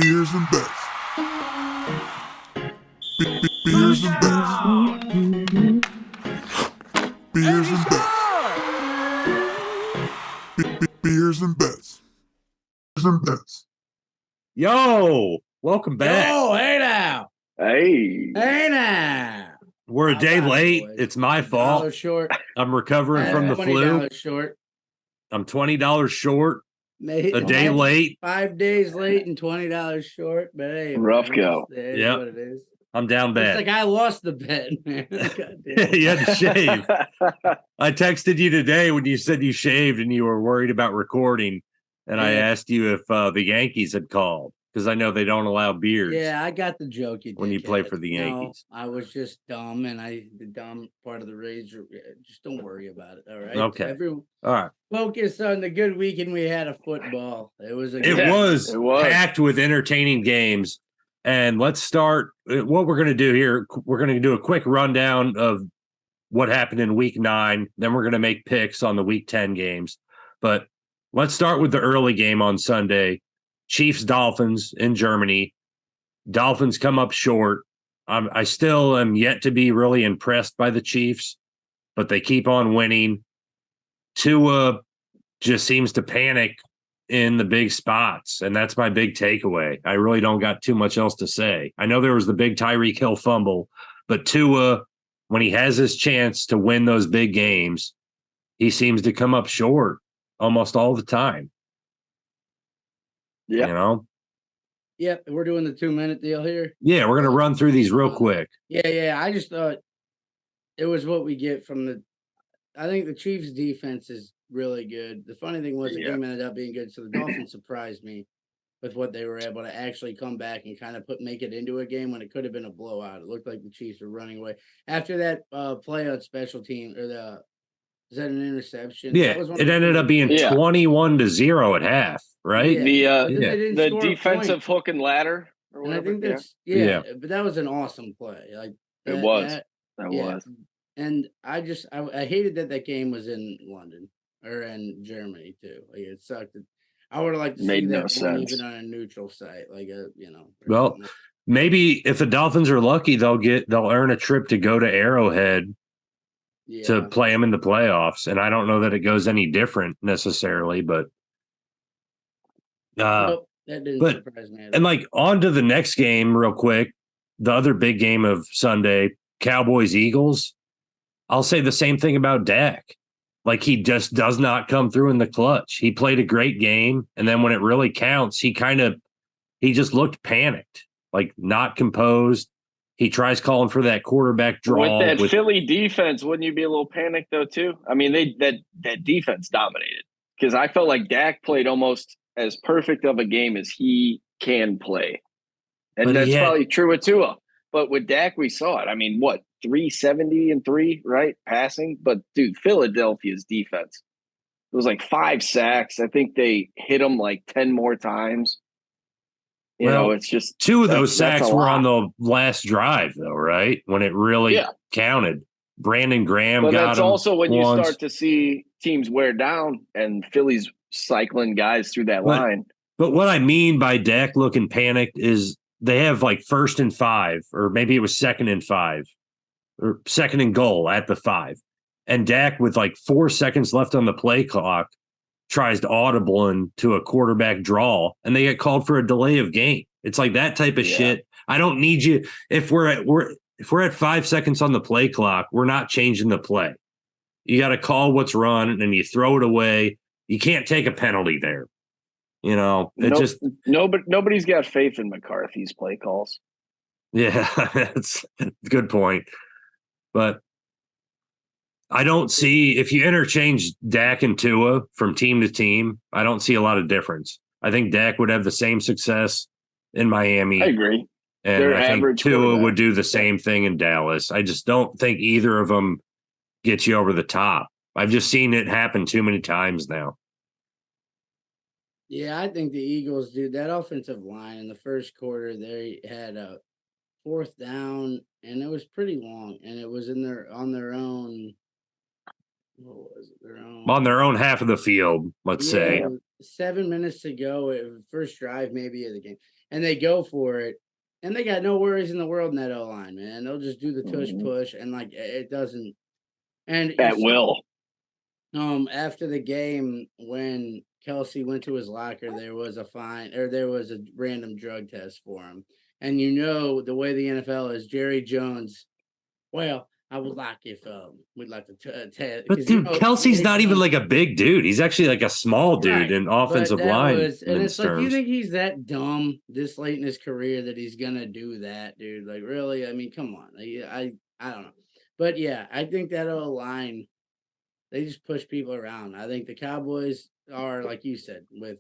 Beers and bets. Beers and bets. Beers and bets. Beers and bets. Beers and bets. Yo, welcome back. Oh, hey now. Hey. Hey now. We're a day All right, late. boys. It's my $1 fault. short. I'm recovering from the $20 flu. short. I'm $20 short, a day late. 5 days late and $20 short. But hey, Rough man, go. It is Yep. what it is. I'm down It's bad. like I lost the bet, man. God damn. You had to shave. I texted you today when you said you shaved and you were worried about recording. And I Yeah. asked you if the Yankees had called because I know they don't allow beards. Yeah, I got the joke. When you play dickhead. for the No, Yankees. I was just dumb, and the dumb part of the razor. Just don't worry about it. All right. Okay. Everyone All right. focus on the good weekend we had of football. It was a It good was it was. packed with entertaining games. And let's start. What we're going to do here, we're going to do a quick rundown of what happened in week 9. Then we're going to make picks on the week 10 games. But let's start with the early game on Sunday. Chiefs-Dolphins in Germany. Dolphins come up short. I still am yet to be really impressed by the Chiefs, but they keep on winning. Tua just seems to panic in the big spots, and that's my big takeaway. I really don't got too much else to say. I know there was the big Tyreek Hill fumble, but Tua, when he has his chance to win those big games, he seems to come up short almost all the time. Yeah. You know? Yep, we're doing the 2-minute deal here. Yeah, we're going to run through these real quick. Yeah. I just thought it was what we get from the. I think the Chiefs' defense is really good. The funny thing was the Yeah. game ended up being good, so the Dolphins surprised me with what they were able to actually come back and kind of make it into a game when it could have been a blowout. It looked like the Chiefs were running away after that play on special team or is that an interception? Yeah, That was one it of the ended up being Yeah. 21-0 at half, right? Yeah. The Because they didn't the score a defensive point. hook and ladder or And I whatever. think that's Yeah. but that was an awesome play. Like It was. that- That yeah. was. And I hated that game was in London or in Germany too. Like it sucked. I would have liked to see Made no that one sense. even on a neutral site, like or Well, something. maybe if the Dolphins are lucky, they'll earn a trip to go to Arrowhead to play them in the playoffs. And I don't know that it goes any different necessarily, but Nope, that didn't but- surprise me. and like on to the next game real quick. The other big game of Sunday, Cowboys-Eagles. I'll say the same thing about Dak. Like he just does not come through in the clutch. He played a great game, and then when it really counts, he just looked panicked, like not composed. He tries calling for that quarterback draw. With that Philly defense, wouldn't you be a little panicked though too? I mean, that defense dominated because I felt like Dak played almost as perfect of a game as he can play, and But that's he had- probably true with Tua. But with Dak, we saw it. I mean, what 373, right, passing? But dude, Philadelphia's defense, it was like 5 sacks. I think they hit him like 10 more times. You know, it's just 2 of those that's sacks a were lot. on the last drive, though, right? When it really Yeah. counted. Brandon Graham But got that's him also when you once. start to see teams wear down and Philly's cycling guys through that line. But what I mean by Dak looking panicked is they have like 1st and 5, or maybe it was 2nd and 5, or 2nd and goal at the 5. And Dak, with like 4 seconds left on the play clock, tries to audible into a quarterback draw, and they get called for a delay of game. It's like that type of Yeah. shit. I don't need you. If we're at 5 seconds on the play clock, we're not changing the play. You got to call what's run, and you throw it away. You can't take a penalty there. You know, Nobody's got faith in McCarthy's play calls. Yeah, that's a good point. But I don't see, if you interchange Dak and Tua from team to team, I don't see a lot of difference. I think Dak would have the same success in Miami. I agree. And They're I think average Tua quarterback. would do the same thing in Dallas. I just don't think either of them gets you over the top. I've just seen it happen too many times now. Yeah, I think the Eagles, dude, that offensive line in the first quarter, they had a 4th down, and it was pretty long, and it was on their own. What was it? On their own half of the field, let's say. it was 7 minutes to go, first drive maybe of the game, and they go for it, and they got no worries in the world in that O line, man. They'll just do the tush Mhm. push, and like it doesn't. And you At saw, will. after the game when Kelsey went to his locker, there was a fine or there was a random drug test for him, and the way the NFL is, Jerry Jones. Well, I would like if we'd like to test But because dude, Kelsey's Jerry not even Jones. like a big dude. He's actually like a small dude Right. in But offensive that line was, and it's like, you terms. think he's that dumb this late in his career that he's gonna do that, dude? Like, really? I mean, come on. I don't know. But yeah, I think that O line, they just push people around. I think the Cowboys are, like you said, with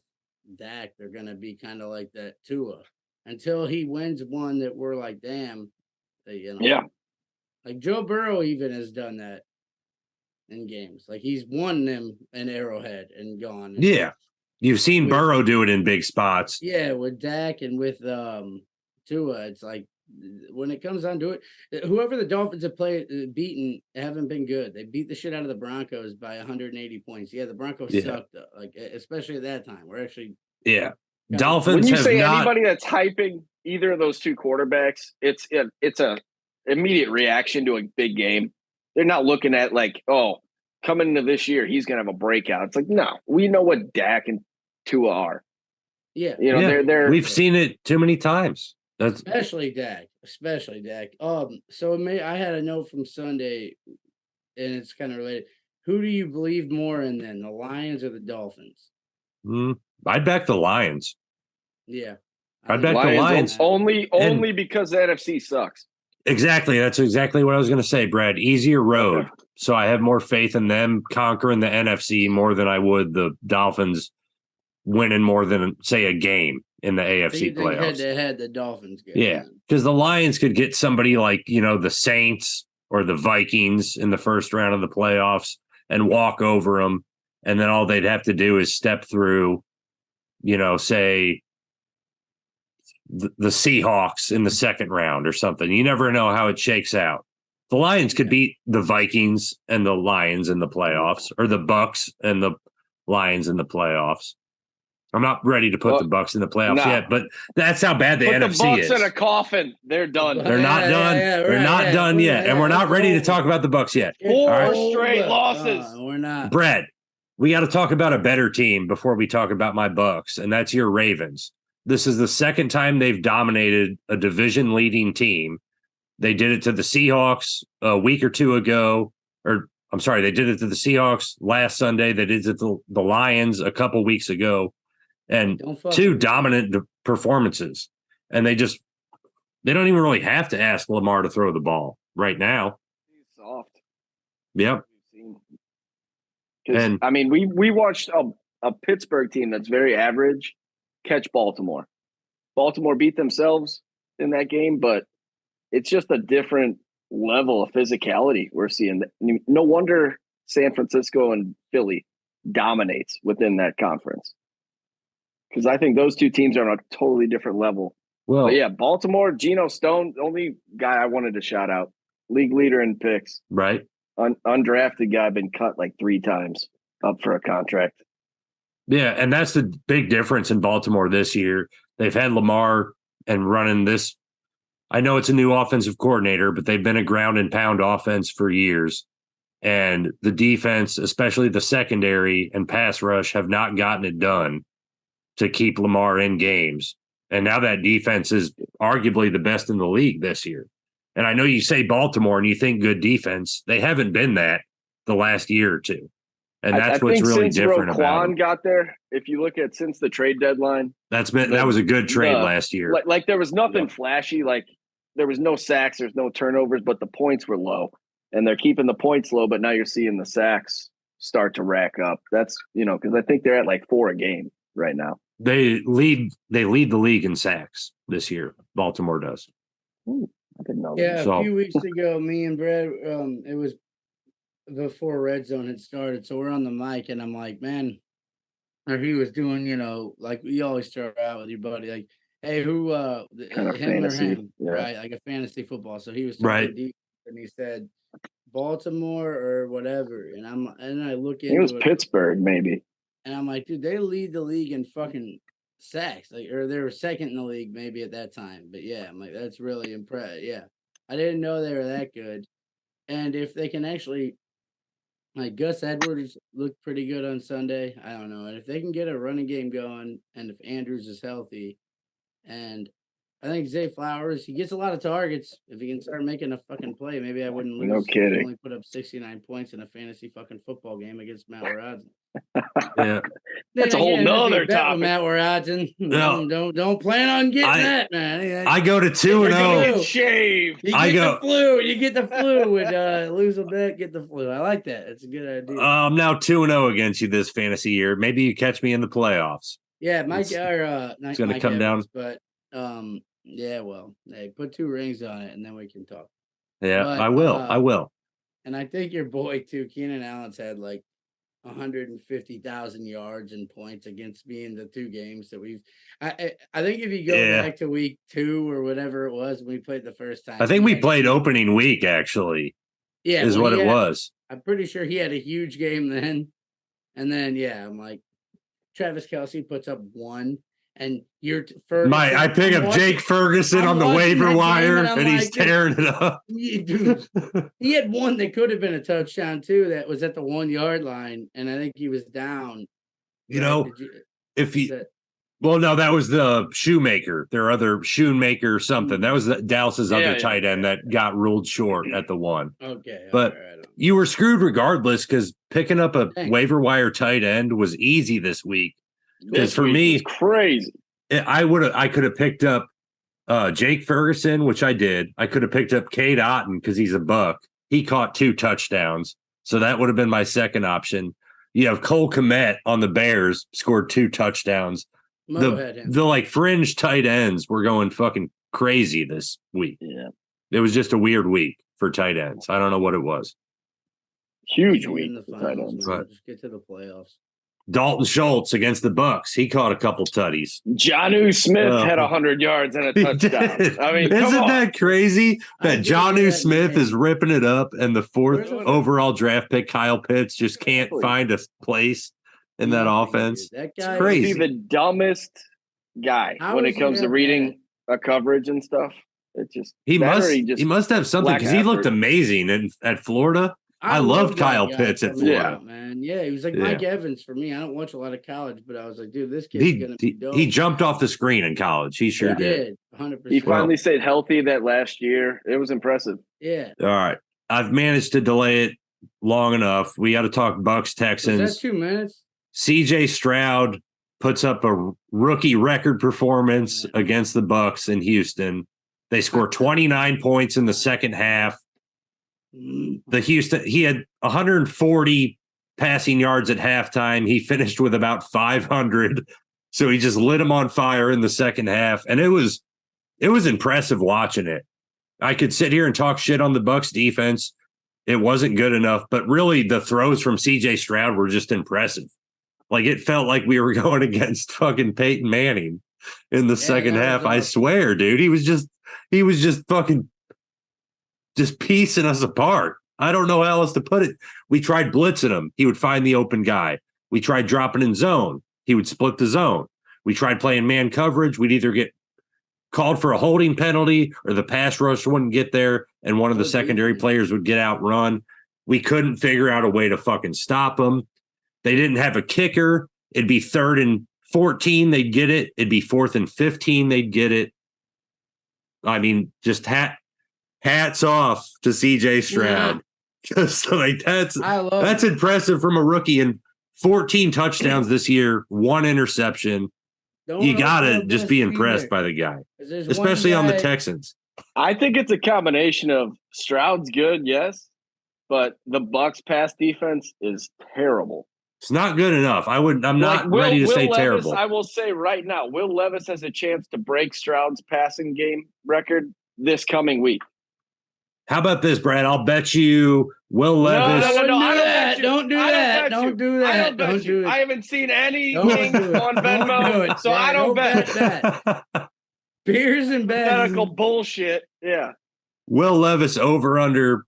Dak, they're gonna be kind of like that Tua until he wins one that we're like, damn, Yeah. like Joe Burrow even has done that in games. Like he's won them in Arrowhead and gone. Yeah. You've seen With Burrow do it in big spots. Yeah, with Dak and with Tua, it's like when it comes down to it, whoever the Dolphins have beaten haven't been good. They beat the shit out of the Broncos by 180 points. Yeah, the Broncos Yeah. sucked, like especially at that time. We're actually Yeah. When Dolphins When you have say not. anybody that's hyping either of those two quarterbacks, it's a immediate reaction to a big game. They're not looking at like, oh, coming into this year, he's gonna have a breakout. It's like, no, we know what Dak and Tua are. yeah, You know, Yeah, they're we've seen it too many times. That's especially Dak, especially Dak. I had a note from Sunday, and it's kind of related. Who do you believe more in then, the Lions or the Dolphins? I'd back the Lions. Yeah, I'd back the Lions. only because the NFC sucks. Exactly. That's exactly what I was going to say, Brad. Easier road. Okay. So I have more faith in them conquering the NFC more than I would the Dolphins winning more than, say, a game in the So AFC you think head playoffs. to head the Dolphins get? Yeah, because the Lions could get somebody like, the Saints or the Vikings in the first round of the playoffs and walk over them. And then all they'd have to do is step through, say the Seahawks in the second round or something. You never know how it shakes out. The Lions could beat the Vikings and the Lions in the playoffs, or the Bucks and the Lions in the playoffs. I'm not ready to put the Bucks in the playoffs yet, but that's how bad the Put NFC the Bucks is. in a coffin. They're done. They're not done. They're not done yet, and we're not ready to talk about the Bucks yet. Four straight losses. We're not. Brad, we got to talk about a better team before we talk about my Bucks, and that's your Ravens. This is the second time they've dominated a division-leading team. They did it to the Seahawks a week or two ago, or I'm sorry, they did it to the Seahawks last Sunday. They did it to the Lions a couple weeks ago, and two dominant performances. And they don't even really have to ask Lamar to throw the ball right now. He's soft. Yep. And I mean, we watched a Pittsburgh team that's very average catch Baltimore. Baltimore beat themselves in that game, but it's just a different level of physicality we're seeing. No wonder San Francisco and Philly dominates within that conference, because I think those two teams are on a totally different level. Well, but yeah, Baltimore, Geno Stone, the only guy I wanted to shout out, league leader in picks, right? Undrafted guy, been cut like 3 times, up for a contract. Yeah, and that's the big difference in Baltimore this year. They've had Lamar and running this. I know it's a new offensive coordinator, but they've been a ground and pound offense for years. And the defense, especially the secondary and pass rush, have not gotten it done to keep Lamar in games. And now that defense is arguably the best in the league this year. And I know you say Baltimore and you think good defense. They haven't been that the last year or two. And that's what's really different about it. Got there, if you look at since the trade deadline, that was a good trade last year. Like there was nothing flashy. Like there was no sacks, there's no turnovers, but the points were low. And they're keeping the points low, but now you're seeing the sacks start to rack up. That's, because I think they're at like 4 a game right now. They lead the league in sacks this year. Baltimore does. Ooh, I didn't know. Yeah, a few weeks ago, me and Brad, it was before Red Zone had started, so we're on the mic, and I'm like, man, or he was doing, like you always start out with your buddy, like, hey, who, kind of him fantasy, or him, yeah. right? Like a fantasy football. So he was talking deep, and he said Baltimore or whatever, and I look into it was Pittsburgh, maybe. And I'm like, dude, they lead the league in fucking sacks, like, or they were second in the league maybe at that time. But yeah, I'm like, that's really impressive. Yeah, I didn't know they were that good. And if they can actually, like Gus Edwards looked pretty good on Sunday. I don't know. And if they can get a running game going, and if Andrews is healthy, and I think Zay Flowers, he gets a lot of targets. If he can start making a fucking play, maybe I wouldn't lose. No He kidding. only put up 69 points in a fantasy fucking football game against Matt Rodson. Yeah. That's a whole nother bet topic. with Matt Rodson. No. Don't plan on getting I- that, man. I go to 2-0. Get Shaved. You I get go- the flu. You get the flu and lose a bet, get the flu. I like that. It's a good idea. I'm now 2-0 against you this fantasy year. Maybe you catch me in the playoffs. Yeah, Mike It's- or not it's gonna Mike come down. Evans, but yeah, well, hey, put 2 rings on it and then we can talk. Yeah, But, I will. And I think your boy too, Keenan Allen's had like 150,000 yards and points against me in the 2 games that we've. I think if you go Yeah. back to week 2 or whatever it was when we played the first time, I think he we had a played huge- opening week, actually, Yeah, is well, what he it had- was. I'm pretty sure he had a huge game then, and then yeah, I'm like, Travis Kelce puts up 1. And you're I pick up Jake Ferguson I'm on the watching that waiver game wire, and I'm and he's like, dude, tearing it up. Dude, he had 1 that could have been a touchdown too. That was at the 1-yard line, and I think he was down. You right? know, Did you- if was you that- well, no, that was the Shoemaker. Their other Shoemaker or something. That was Dallas's other Yeah, tight end that got ruled short at the 1. okay, but- all right, I don't- You were screwed regardless because picking up a Thanks. waiver wire tight end was easy this week. This for week me- was crazy. I could have picked up Jake Ferguson, which I did. I could have picked up Cade Otton because he's a buck. He caught 2 touchdowns, so that would have been my second option. You have Cole Kmet on the Bears, scored 2 touchdowns. Mo had him. The like fringe tight ends were going fucking crazy this week. Yeah, It was just a weird week for tight ends. I don't know what it was. huge In week the for tight finals, ends. man. Right. Just get to the playoffs. Dalton Schultz against the Bucks. He caught a couple tutties. Jonnu Smith Oh. had 100 yards and a He touchdown. did. I mean, come isn't on. that crazy I that did Jonnu hear that Smith name. is ripping it up and the 4th Where's the- overall draft pick, Kyle Pitts, just can't Exactly. find a place in that Nothing, dude. offense? That It's guy, crazy. He's the dumbest guy How when is it he comes to that reading a coverage and stuff. It just He that or must he just he must have something lack because he looked effort. amazing at Florida. I that loved Kyle guy Pitts at coming Florida. out, man. Yeah, he was like Yeah. Mike Evans for me. I don't watch a lot of college, but I was like, dude, this kid's He, gonna be he, dope. he jumped off the screen in college. He sure Yeah. did. did 100%. he finally stayed healthy that last year. It was impressive. Yeah. All right. I've managed to delay it long enough. We got to talk Bucks Was Texans. that 2 minutes? CJ Stroud puts up a rookie record performance against the Bucks in Houston. They score 29 points in the second half. He had 140 passing yards at halftime. He finished with about 500. So he just lit him on fire in the second half. And it was impressive watching it. I could sit here and talk shit on the Bucks defense. It wasn't good enough, but really the throws from CJ Stroud were just impressive. Like it felt like we were going against fucking Peyton Manning in the second that half. was I awesome. swear, dude. He was just fucking just piecing us apart. I don't know how else to put it. We tried blitzing him. He would find the open guy. We tried dropping in zone. He would split the zone. We tried playing man coverage. We'd either get called for a holding penalty or the pass rush wouldn't get there and one of the Oh, secondary Jesus. players would get outrun. We couldn't figure out a way to fucking stop them. They didn't have a kicker. It'd be 3rd and 14. They'd get it. It'd be 4th and 15. They'd get it. I mean, just hats off to CJ Stroud. Just like I love that's it. impressive from a rookie and 14 touchdowns this year, 1 interception. Don't You know gotta if just that's be either. impressed by the guy, 'Cause there's one especially on the guy- Texans. I think it's a combination of Stroud's good, yes, but the Bucks pass defense is terrible. It's not good enough. I'm not Like, ready to Will say Levis, terrible. I will say right now, Will Levis has a chance to break Stroud's passing game record this coming week. How about this, Brad? I'll bet you Will Levis. No, Don't I do don't that. bet you. Don't do I that. bet you. Don't do I that. don't bet Don't you. do I it. haven't seen any Don't games do it. on Don't do Venmo, it. so Yeah, I don't bet. that. Beers and bets. Medical bullshit. Yeah. Will Levis over under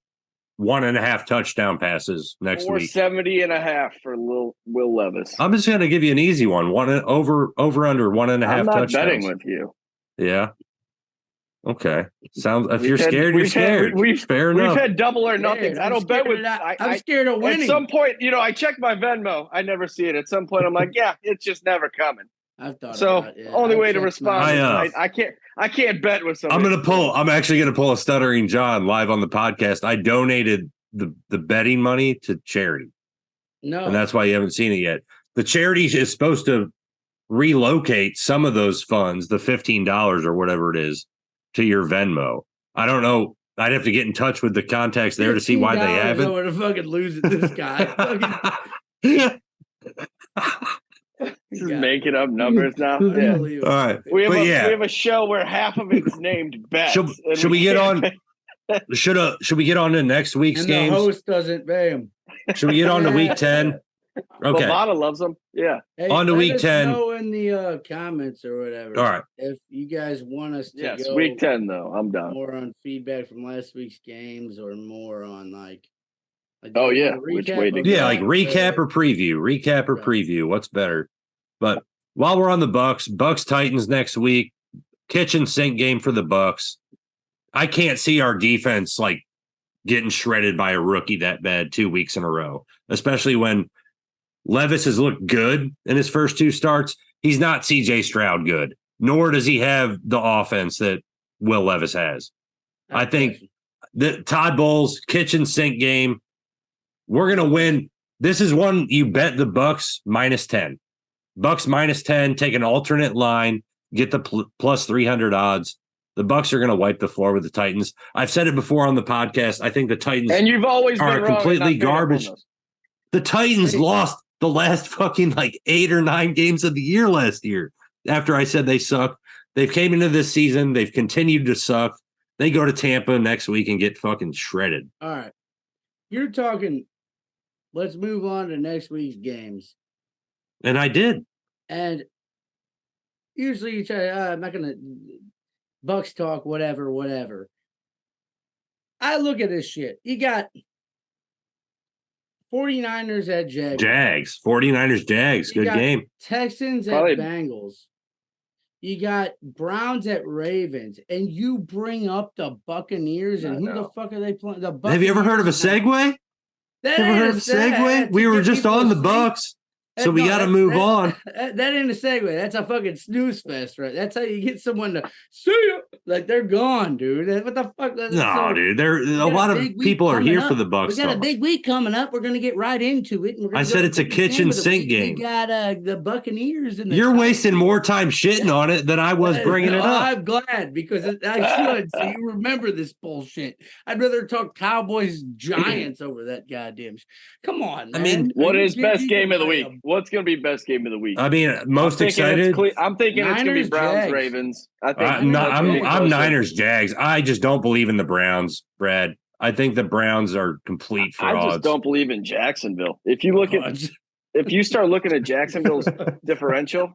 1.5 touchdown passes next week. 470.5 for Will Levis. I'm just gonna give you an easy one. Over under 1.5 I'm not touchdowns. betting with you. Yeah. Okay. Sounds. If We've you're had- scared, you're we've had- scared. Fair We've enough. had double or Scared. nothing. I I'm don't bet scared with. of that. I'm scared of winning. At some point, I check my Venmo. I never see it. At some point, I'm like, yeah, it's just never coming. I've thought So about it. Yeah, only I've way to checked respond mine. is I can't bet with somebody. I'm actually gonna pull a Stuttering John live on the podcast. I donated the betting money to charity, No, and that's why you haven't seen it yet. The charity is supposed to relocate some of those funds, the $15 or whatever it is, to your Venmo. I don't know. I'd have to get in touch with the contacts there to see why they $15 haven't. over to fucking lose it, this guy. Just making up numbers now. Yeah. Unbelievable. All right. We But yeah. have a show where half of it's named bets. Should we get on? Should we get on to next week's And games? the host doesn't pay him. Should we get on to week 10? Okay. Bovada loves them. Yeah. Hey, On to let week us 10. know in the comments or whatever. All right. If you guys want us to Yes. go Week 10 though. I'm done. more on feedback from last week's games or more on like Oh, do you yeah. want a Which recap way to of go? Yeah, that? like recap or preview. Recap or Yeah. preview. What's better? But while we're on the Bucks Titans next week, kitchen sink game for the Bucks. I can't see our defense like getting shredded by a rookie that bad 2 weeks in a row, especially when Levis has looked good in his first 2 starts. He's not CJ Stroud good, nor does he have the offense that Will Levis has. I think the Todd Bowles kitchen sink game, we're going to win. This is one you bet the Bucks -10. Bucks -10, take an alternate line, get the plus 300 odds. The Bucks are going to wipe the floor with the Titans. I've said it before on the podcast. I think the Titans And you've always are been wrong and completely not picking up on garbage. those. The Titans lost the last fucking like 8 or 9 games of the year last year. After I said they suck, they've came into this season. They've continued to suck. They go to Tampa next week and get fucking shredded. All right. You're talking. Let's move on to next week's games. And I did. And usually you try, I'm not going to Bucks talk, whatever. I look at this shit. You got 49ers at Jaguars. Jags. 49ers, Jags. You Good got game. Texans Probably- at Bengals. You got Browns at Ravens. And you bring up the Buccaneers. And I who the know. fuck are they playing? The Have you ever heard of a Buccaneers. segue? That Ever ain't heard of a segue? We were just on the Bucks. So we got to move on. That ain't a segue. That's a fucking snooze fest, right? That's how you get someone to see you. Like they're gone, dude. What the fuck? No, dude. A got lot a of big week people are here coming for up. the Bucks. We got a talk. big week coming up. We're gonna get right into it. And we're gonna I said it's a kitchen sink game. We got the Buccaneers and You're wasting more time shitting on it than I was bringing it up. I'm glad because I should. So you remember this bullshit. I'd rather talk Cowboys Giants over that goddamn. Come on, man. I mean, What Are you is best kidding game me? of the week? What's going to be best game of the week? I mean, most excited. I'm thinking it's going to be Niners, Browns Jags. Ravens. I think I'm closer. Niners Jags. I just don't believe in the Browns, Brad. I think the Browns are complete I frauds. just don't believe in Jacksonville. If you look at if you start looking at Jacksonville's differential,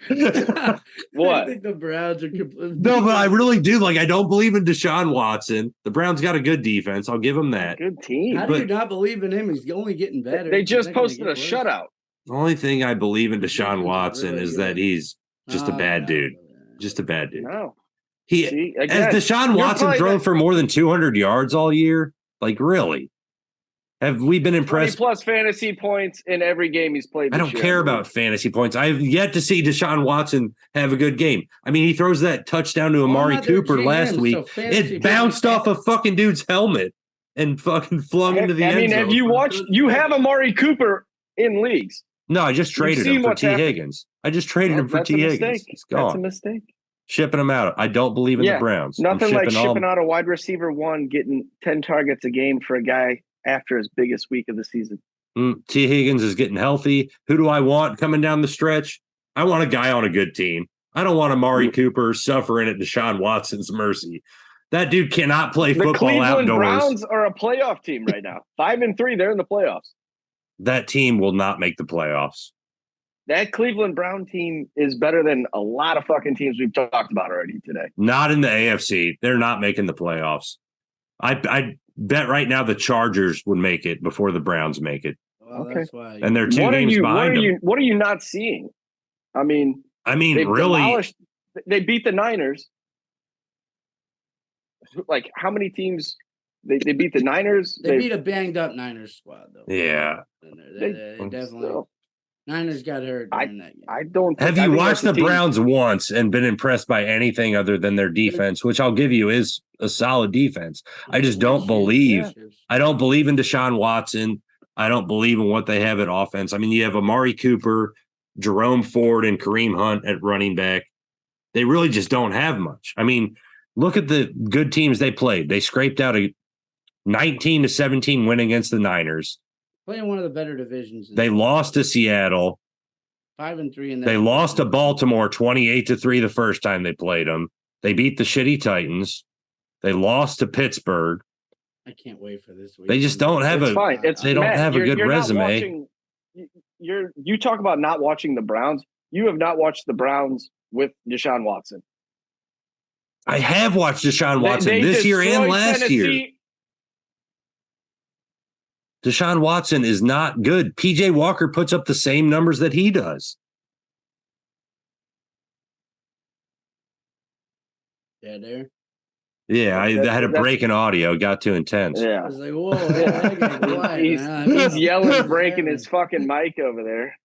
I what? think the Browns are completely. No, but I really do. Like, I don't believe in Deshaun Watson. The Browns got a good defense. I'll give them that. Good team. How do you but- not believe in him? He's only getting better. They He's just not gonna posted get a worse. shutout. The only thing I believe in Deshaun Defense is Watson really is good. that he's just a Oh, bad no. dude. Just a bad dude. No. He See, has again, Deshaun you're Watson probably thrown not- for more than 200 yards all year? Like, really? Have we been 20 impressed? plus fantasy points in every game he's played. I this don't year, care believe. about fantasy points. I have yet to see Deshaun Watson have a good game. I mean, he throws that touchdown to Well, I'm Amari not their Cooper GM, last so week. fantasy It bounced points- off a fucking dude's helmet and fucking flung into the I end mean, zone. have you watched? You have Amari Cooper in leagues. No, I just traded him seen for what's T. happened. Higgins. I just traded Well, him for that's a T. Higgins. mistake. He's That's a gone. mistake. Shipping him out. I don't believe in the Browns. I'm Nothing like shipping all- shipping out a wide receiver one, getting 10 targets a game for a guy after his biggest week of the season. T. Higgins is getting healthy. Who do I want coming down the stretch? I want a guy on a good team. I don't want Amari Cooper suffering at Deshaun Watson's mercy. That dude cannot play The football Cleveland outdoors. Browns are a playoff team right now. 5-3, they're in the playoffs. That team will not make the playoffs. That Cleveland Brown team is better than a lot of fucking teams we've talked about already today. Not in the AFC. They're not making the playoffs. I bet right now the Chargers would make it before the Browns make it. Well, Okay. that's why. And they're 2 games behind them. What are you not seeing? I mean, they've really, demolished. They beat the Niners. Like, how many teams? They beat the Niners. They beat a banged up Niners squad though. yeah. They definitely. Niners got hurt during that game. I don't. Have I you think watched the that's a team- Browns once and been impressed by anything other than their defense, which I'll give you is a solid defense? I just don't believe. I don't believe in Deshaun Watson. I don't believe in what they have at offense. I mean, you have Amari Cooper, Jerome Ford, and Kareem Hunt at running back. They really just don't have much. I mean, look at the good teams they played. They scraped out a 19-17 win against the Niners. Playing one of the better divisions. They lost to Seattle. 5-3 in that. They lost to Baltimore 28-3 the first time they played them. They beat the shitty Titans. They lost to Pittsburgh. I can't wait for this week. They just don't have It's fine. they don't have a good you're not resume. watching- you talk about not watching the Browns. You have not watched the Browns with Deshaun Watson. I have watched Deshaun Watson They this year and destroyed last year. Tennessee. Deshaun Watson is not good. PJ Walker puts up the same numbers that he does. Yeah, there. Yeah, I had a That's- break in audio. It got too intense. I Yeah. was like, whoa, that got quiet, He's, man. he's yelling, breaking his fucking mic over there.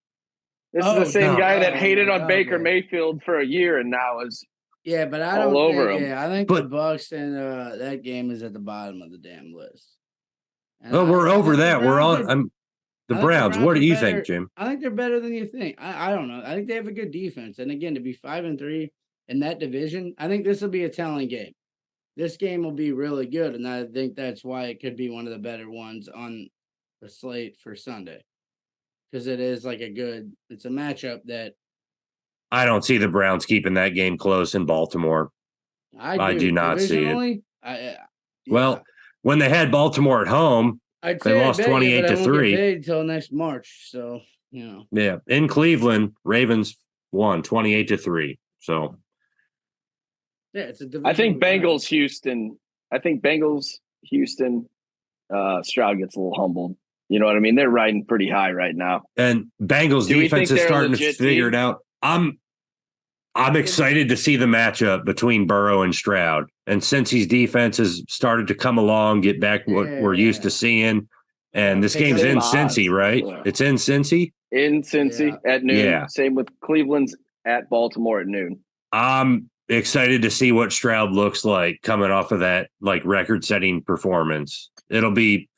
This is Oh, the same no. guy that Oh, hated my on God, Baker man. Mayfield for a year and now is Yeah, but I all don't over think, him. Yeah, I think But- the Bucks and that game is at the bottom of the damn list. And Oh, we're I over think the that. We're Browns on. are- I'm I the think the Browns. Browns What do are you better. think, Jim? I think they're better than you think. I don't know. I think they have a good defense. And again, to be 5-3 in that division, I think this will be a telling game. This game will be really good, and I think that's why it could be one of the better ones on the slate for Sunday. Because it is like it's a matchup that I don't see the Browns keeping that game close in Baltimore. I do not see it. Divisionally, Well, when they had Baltimore at home, I'd they say I lost bet you, but I 28-3. won't get paid till next March. So, yeah, in Cleveland, Ravens won 28-3. So yeah, it's a I think divisional Bengals Houston. Stroud gets a little humbled. You know what I mean? They're riding pretty high right now. and Bengals Do we defense think is they're a starting to legit figure team? it out. I'm excited to see the matchup between Burrow and Stroud. And since his defense has started to come along, get back what we're used to seeing. And this Pick game's up in odds. Cincy, right? Yeah. It's in Cincy. In Cincy at noon. Yeah. Same with Cleveland's at Baltimore at noon. I'm excited to see what Stroud looks like coming off of that like record-setting performance. It'll be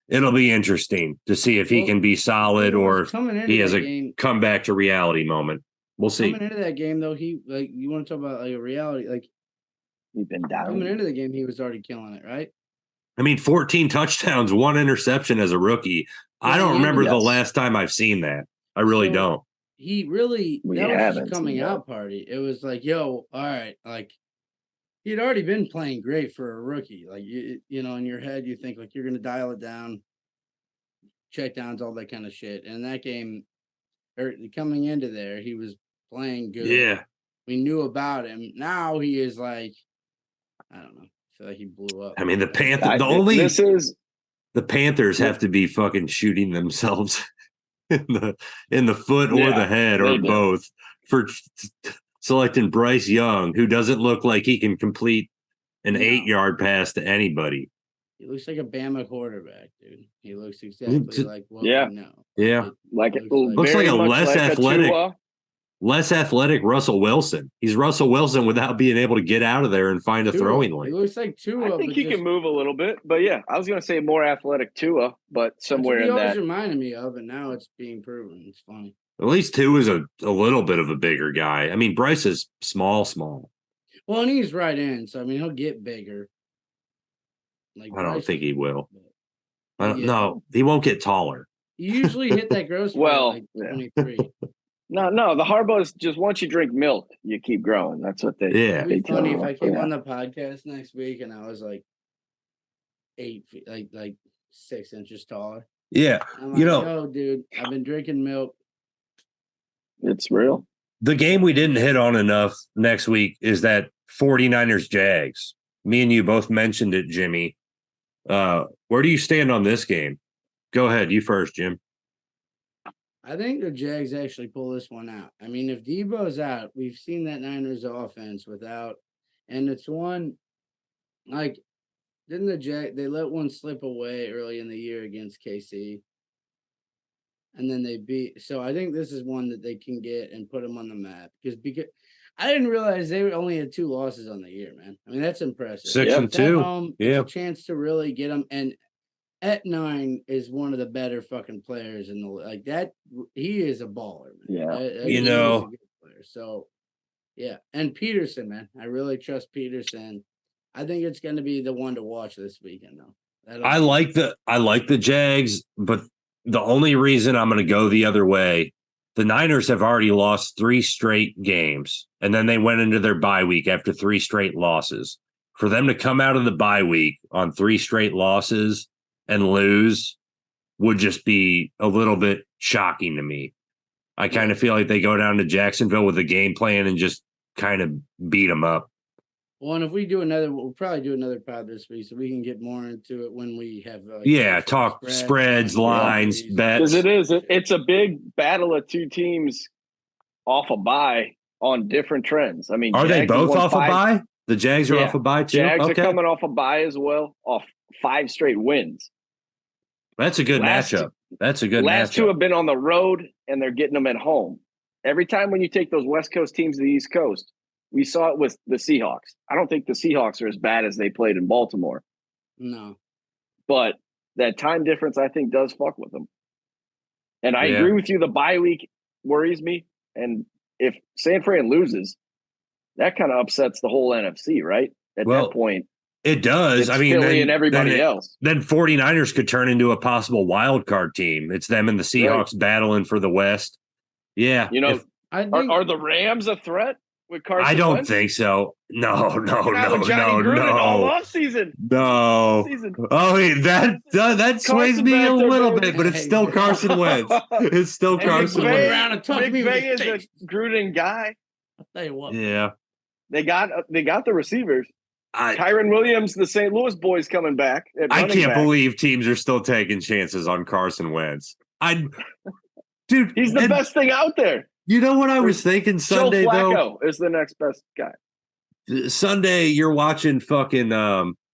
interesting to see if he Well, can be solid or if coming into he has that a game. come back to reality moment. We'll see. Coming into that game, though, you want to talk about like a reality, like We've been coming down. into the game, he was already killing it, right? I mean, 14 touchdowns, 1 interception as a rookie. I don't Yeah, remember the yes. last time I've seen that. I really So- don't. He really We that was haven't his coming seen that. out party. It was like, yo, all right, like he'd already been playing great for a rookie. Like you know, in your head, you think like you're gonna dial it down, check downs, all that kind of shit. And that game, or coming into there, he was playing good. Yeah. We knew about him. Now he is like, I don't know. I feel like he blew up. I mean, the Panthers, This is the Panthers have to be fucking shooting themselves in the foot or Yeah, the head or they do. both for selecting Bryce Young, who doesn't look like he can complete an No. 8-yard pass to anybody. He looks like a Bama quarterback, dude. He looks exactly like what Yeah. we know. Yeah. like Looks very like a much less like athletic Tua. Less athletic Russell Wilson. He's Russell Wilson without being able to get out of there and find a Tua. throwing He lane. looks like Tua. I think but he just- can move a little bit, but yeah, I was going to say more athletic Tua, but that's somewhere what he in always that. reminded me of, and now it's being proven. It's funny. At least two is a little bit of a bigger guy. I mean, Bryce is small. Well, and he's right in, so I mean he'll get bigger. Like I don't Bryce think is- he will. Yeah. No, he won't get taller. You usually hit that growth spurt Well, at like yeah. 23. No, the Harbaugh's just once you drink milk, you keep growing. That's what they. Yeah. It'd be they tell funny you. if I came Yeah. on the podcast next week and I was like 8 feet, like 6 inches taller. Yeah. I'm like, You know- yo, dude, I've been drinking milk. It's real. The game we didn't hit on enough next week is that 49ers Jags. Me and you both mentioned it, Jimmy. Where do you stand on this game? Go ahead, you first, Jim. I think the Jags actually pull this one out. I mean, if Debo's out, we've seen that Niners offense without, and it's one like didn't they let one slip away early in the year against KC, and then they beat. So I think this is one that they can get and put them on the map because I didn't realize they only had 2 losses on the year, man. I mean that's impressive. 6-2. It's a chance to really get them and. At 9 is one of the better fucking players in the like that. He is a baller, man. Yeah, you He is know. a good player. So, yeah, and Peterson, man, I really trust Peterson. I think it's going to be the one to watch this weekend, though. I like the Jags, but the only reason I'm going to go the other way, the Niners have already lost 3 straight games, and then they went into their bye week after 3 straight losses. For them to come out of the bye week on 3 straight losses and lose would just be a little bit shocking to me. I kind of feel like they go down to Jacksonville with a game plan and just kind of beat them up. Well, and if we do we'll probably do another pod this week so we can get more into it when we have. Talk spreads, lines, bets. Because it's a big battle of 2 teams off a bye on different trends. I mean, are Jags they both off a bye? The Jags are Yeah. off a bye too? Jags Okay. are coming off a bye as well, off 5 straight wins. That's a good matchup. That's a good Last matchup. 2 have been on the road, and they're getting them at home. Every time when you take those West Coast teams to the East Coast, we saw it with the Seahawks. I don't think the Seahawks are as bad as they played in Baltimore. No. But that time difference, I think, does fuck with them. And I Yeah. agree with you. The bye week worries me. And if San Fran loses, that kind of upsets the whole NFC, right? At that point. It does. It's I mean, Philly and everybody else. Then 49ers could turn into a possible wild card team. It's them and the Seahawks battling for the West. Yeah. You know, if- I think are the Rams a threat with Carson I don't Wentz? think so. No. With Johnny Gruden all offseason. No. Oh, that sways Carson me back a there, little baby. bit, but it's still Carson Wentz. It's still Hey, Carson Big Wentz. Bay- around and touch Big me with Bay his is a face. Gruden guy. I'll tell you what. Yeah. They got the receivers. I Kyron Williams, the St. Louis boys, coming back. at running can't back. believe teams are still taking chances on Carson Wentz. Dude, He's the and best thing out there. You know what I was thinking Sunday Joe though? Flacco is the next best guy. Sunday, you're watching fucking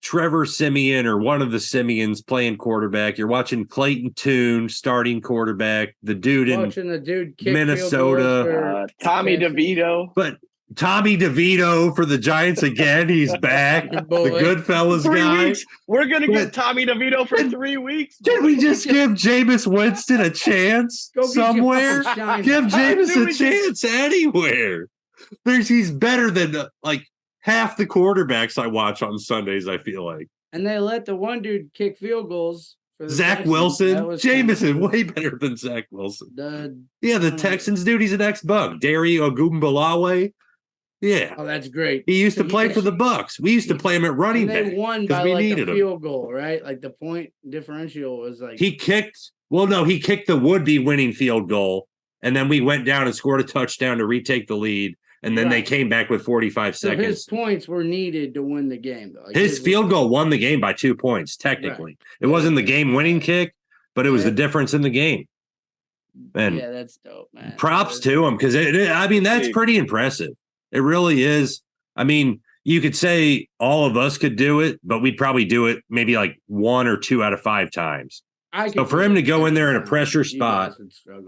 Trevor Simeon or one of the Simeons playing quarterback. You're watching Clayton Tune starting quarterback. The dude in Watching the dude kick Minnesota. field goals for Tommy Kansas. DeVito. but Tommy DeVito for the Giants again. He's back. The Boy. Goodfellas 3 guy. weeks. We're gonna But- get Tommy DeVito for 3 weeks. Did we just give Jameis Winston a chance Go get your somewhere? fucking shine Give back. Jameis Dude, a we chance anywhere. He's better than like half the quarterbacks I watch on Sundays. I feel like And they let the one dude kick field goals for the Zach Texans. Wilson, That was kinda Jameson, cool. way better than Zach Wilson. The Yeah, the Mm. Texans dude, he's an ex-Bug. Dario Ogunbowale. Yeah, oh, that's great. he used to So play he- for the Bucks. We used to play him at running And they back won because by we like needed a him. field goal, right? Like the point differential was like He kicked. Well, no, he kicked the would-be winning field goal, and then we went down and scored a touchdown to retake the lead, and then they Right. came back with 45 so his seconds. points were needed to win the game. Though. Like His was- field goal won the game by 2 points. Technically, it wasn't the game-winning kick, but it was the Yeah. difference in the game. And yeah, that's dope, man. props to him because I mean that's Dude. pretty impressive. It really is. I mean, you could say all of us could do it, but we'd probably do it maybe like 1 or 2 out of 5 times. So for him to go in there in a pressure spot,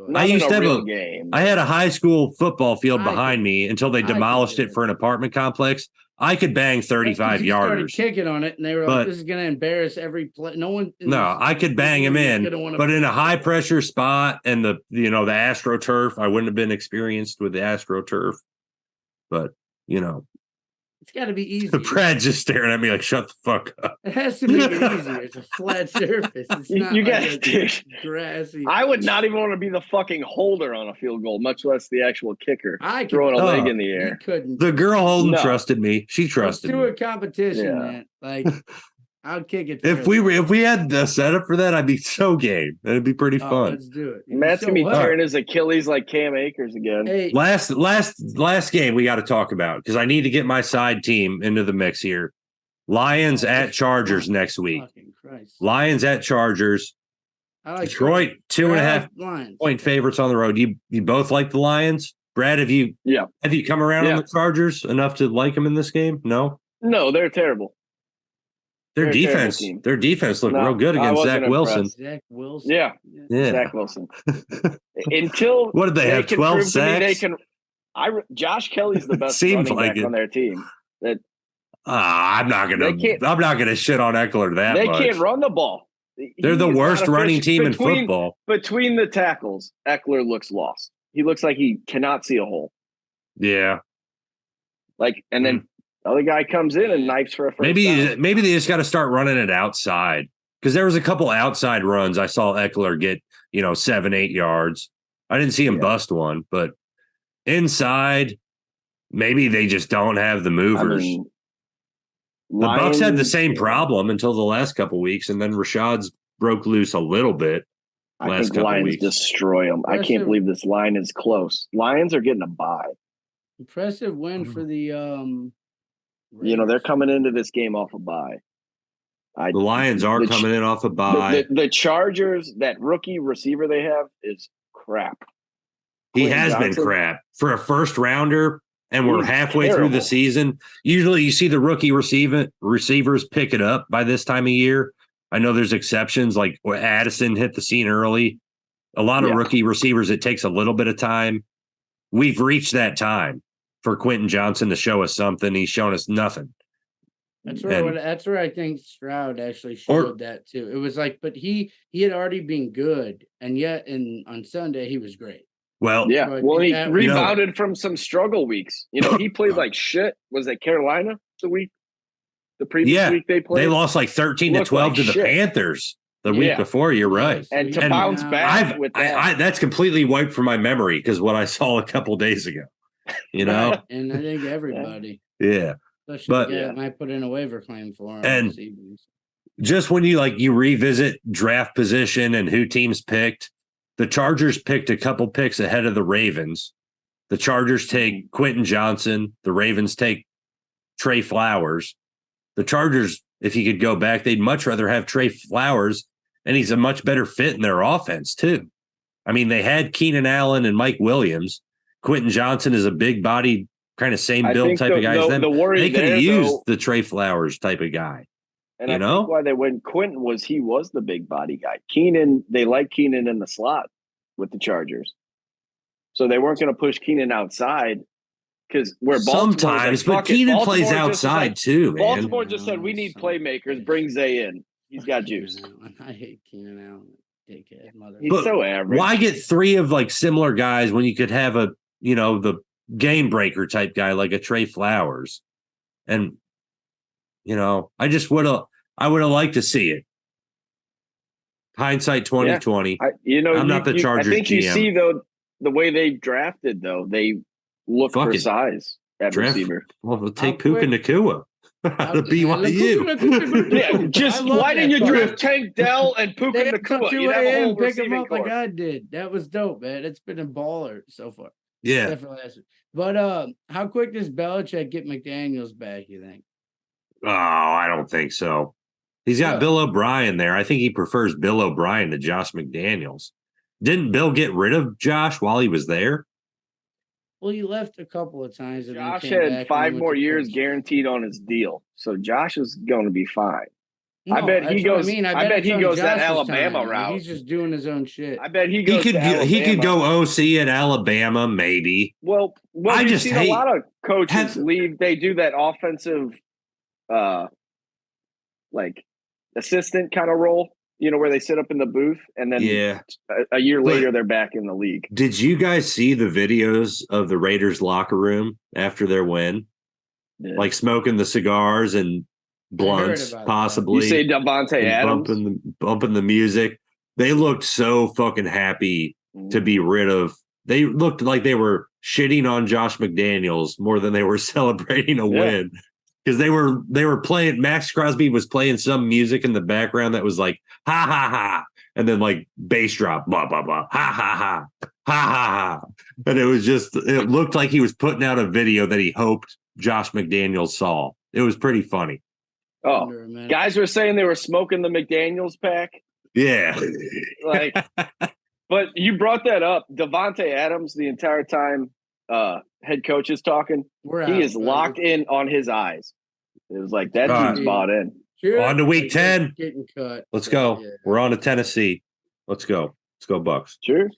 Not I used in to have real a- game. I had a high school football field I behind could- me until they I could demolished do it it. for an apartment complex. I could bang 35 Started yarders. kicking on it, and they were But- like, "This is going to embarrass every play." No one. No, I could bang him in, but in a high pressure spot and the AstroTurf, I wouldn't have been experienced with the AstroTurf. But it's got to be easier. Brad's just staring at me like, "Shut the fuck up." It has to make it easier. It's a flat surface. It's You- not you like guys a did. grassy. I would not even want to be the fucking holder on a field goal, much less the actual kicker I could, throwing a Oh. leg in the you air. couldn't. The girl Holden No. trusted me. She Let's trusted do me. a competition, Yeah. man. Like, I'd kick it. If we had the setup for that, I'd be so game. That'd be pretty fun. Let's do it. Matt's gonna be what? tearing his Achilles like Cam Akers again. Hey, Last game we got to talk about because I need to get my side team into the mix here. Lions Oh, at Chargers next week. Fucking Christ. Lions at Chargers. I like Detroit, 2.5 Lions. point favorites on the road. You both like the Lions? Brad, have you come around on the Chargers enough to like them in this game? No? No, they're terrible. Their They're a terrible defense, team. looked No, real good I against wasn't Zach Wilson. impressed. Zach Wilson. Yeah, Yeah. Zach Wilson. Until What did they have, can 12 prove to me they sacks? can. Josh Kelly's the best Seems running like back it. on their team. That I'm not gonna shit on Eckler that they much. can't run the ball. They're the He is worst not running efficient. team in football. Between the tackles, Eckler looks lost. He looks like he cannot see a hole. Yeah. And then the other guy comes in and knifes for a first down. Maybe they just got to start running it outside, because there was a couple outside runs I saw Eckler get 7-8 yards. I didn't see him bust one, but inside, maybe they just don't have the movers. The Bucks had the same problem until the last couple weeks, and then Rashad's broke loose a little bit. I think Lions destroy them. I can't believe this line is close. Lions are getting a bye. Impressive win for the they're coming into this game off a bye. The Lions are coming in off a bye. The Chargers, that rookie receiver they have is crap. He has been crap for a first rounder, and we're halfway through the season. Usually you see the rookie receivers pick it up by this time of year. I know there's exceptions, like Addison hit the scene early. A lot of rookie receivers, it takes a little bit of time. We've reached that time for Quentin Johnson to show us something. He's shown us nothing. That's where I think Stroud actually showed that too. It was like, but he had already been good, and yet on Sunday he was great. Well, he rebounded from some struggle weeks. He played like shit. Was it Carolina the previous week they played? They lost like 13-12 to the Panthers the week before. You're right. And to bounce back with that. That's completely wiped from my memory because what I saw a couple days ago. And I think everybody. Yeah. Especially the guy that might put in a waiver claim for him. And just when you revisit draft position and who teams picked, the Chargers picked a couple picks ahead of the Ravens. The Chargers take Quentin Johnson. The Ravens take Trey Flowers. The Chargers, if you could go back, they'd much rather have Trey Flowers, and he's a much better fit in their offense, too. I mean, they had Keenan Allen and Mike Williams. Quentin Johnson is a big-bodied, kind of same build type of guy as them. They could have used the Trey Flowers type of guy. And I think why they went Quentin he was the big body guy. Keenan, they like Keenan in the slot with the Chargers. So they weren't going to push Keenan outside because sometimes, but Keenan plays outside too, man. Baltimore just said, we need playmakers. Bring Zay in. He's got juice. I hate Keenan Allen. Dickhead, mother. He's so average. Why get three of similar guys when you could have the game breaker type guy like a Trey Flowers? And I would have liked to see it. Hindsight 2020. I'm not the Chargers I think GM. You see though the way they drafted though, they look for size at receiver. Well, we'll take Puka Nacua. The BYU. Yeah, just why didn't you draft Tank Dell and Puka Nacua? You'd have a whole pick him receiving up like I did. That was dope, man. It's been a baller so far. Yeah. Definitely. But how quick does Belichick get McDaniels back, you think? Oh, I don't think so. He's got Bill O'Brien there. I think he prefers Bill O'Brien to Josh McDaniels. Didn't Bill get rid of Josh while he was there? Well, he left a couple of times. Josh had 5 more years guaranteed on his deal, so Josh is going to be fine. No, I bet he goes. I bet he goes that Alabama route. He's just doing his own shit. I bet he goes. He could go OC at Alabama, maybe. Well, I just seen a lot of coaches leave. They do that offensive, assistant kind of role. Where they sit up in the booth and then a year later they're back in the league. Did you guys see the videos of the Raiders locker room after their win? Yeah. Like smoking the cigars and blunts, possibly. You say Davante Adams bumping the music. They looked so fucking happy to be rid of. They looked like they were shitting on Josh McDaniels more than they were celebrating a win. Because they were playing, Max Crosby was playing some music in the background that was like, ha, ha, ha. And then bass drop, blah, blah, blah, ha, ha, ha, ha, ha, ha. And it looked like he was putting out a video that he hoped Josh McDaniels saw. It was pretty funny. Oh, under a minute. guys were saying they were smoking the McDaniels pack. Yeah. Like, but you brought that up. Devontae Adams, the entire time head coach is talking, We're he out, is buddy. locked in on his eyes. It was like that God. dude's bought in. Sure, On to week like, 10. getting cut. Let's So, go. yeah. We're on to Tennessee. Let's go. Let's go, Bucks. Sure.